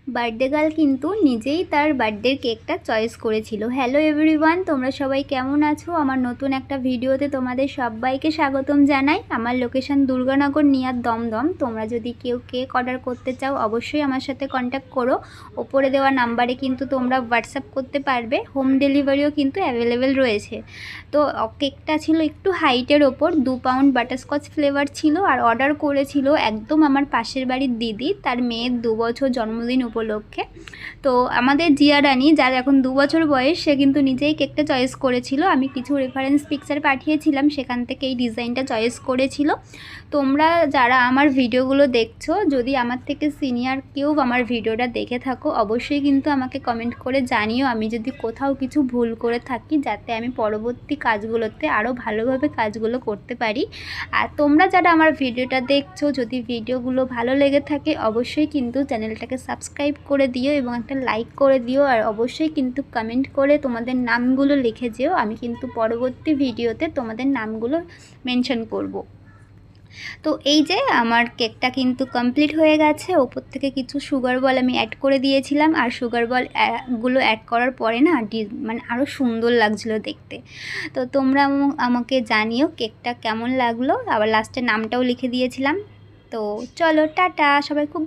Birthday girl কিন্তু নিজেই তার বার্থডের কেকটা চয়েস করেছিল। হ্যালো এভরিওয়ান, তোমরা সবাই কেমন আছো? আমার নতুন একটা ভিডিওতে তোমাদের সবাইকে স্বাগতম জানাই। আমার লোকেশন দুর্গানগর নিয়ার দমদম। তোমরা যদি কেউ কেক অর্ডার করতে চাও অবশ্যই আমার সাথে কন্ট্যাক্ট করো। ওপরে দেওয়া নাম্বারে কিন্তু তোমরা হোয়াটসঅ্যাপ করতে পারবে। হোম ডেলিভারিও কিন্তু অ্যাভেলেবেল রয়েছে। তো কেকটা ছিল একটু হাইটের ওপর, 2 পাউন্ড বাটারস্কচ ফ্লেভার ছিল। আর অর্ডার করেছিল একদম আমার পাশের বাড়ির দিদি, তার মেয়ের 2 বছর জন্মদিন উপলক্ষে। তো আমাদের জিয়া রানী, যার এখন 2 বছর বয়স, সে কিন্তু নিজেই কেকটা চয়েস করেছিল। আমি কিছু রেফারেন্স পিকচার পাঠিয়েছিলাম, সেখান থেকে এই ডিজাইনটা চয়েস করেছিল। তোমরা যারা আমার ভিডিওগুলো দেখছো, যদি আমার থেকে সিনিয়র কেউ আমার ভিডিওটা দেখে থাকো অবশ্যই কিন্তু আমাকে কমেন্ট করে জানিও আমি যদি কোথাও কিছু ভুল করে থাকি, যাতে আমি পরবর্তী কাজগুলোতে আরও ভালোভাবে কাজগুলো করতে পারি। আর তোমরা যারা আমার ভিডিওটা দেখছো, যদি ভিডিওগুলো ভালো লেগে থাকে অবশ্যই কিন্তু চ্যানেলটাকে সাবস্ক্রাইব করে দিও এবং একটা লাইক করে দিও। আর অবশ্যই কিন্তু কমেন্ট করে তোমাদের নামগুলো লিখে যেও, আমি কিন্তু পরবর্তী ভিডিওতে তোমাদের নামগুলো মেনশন করব। তো এই যে আমার কেকটা কিন্তু কমপ্লিট হয়ে গেছে। ওপর থেকে কিছু সুগার বল আমি অ্যাড করে দিয়েছিলাম, আর সুগার বল গুলো অ্যাড করার পরে না মানে আরও সুন্দর লাগছিলো দেখতে। তো তোমরা আমাকে জানিও কেকটা কেমন লাগলো। আবার লাস্টে নামটাও লিখে দিয়েছিলাম। তো চলো টাটা, সবাই খুব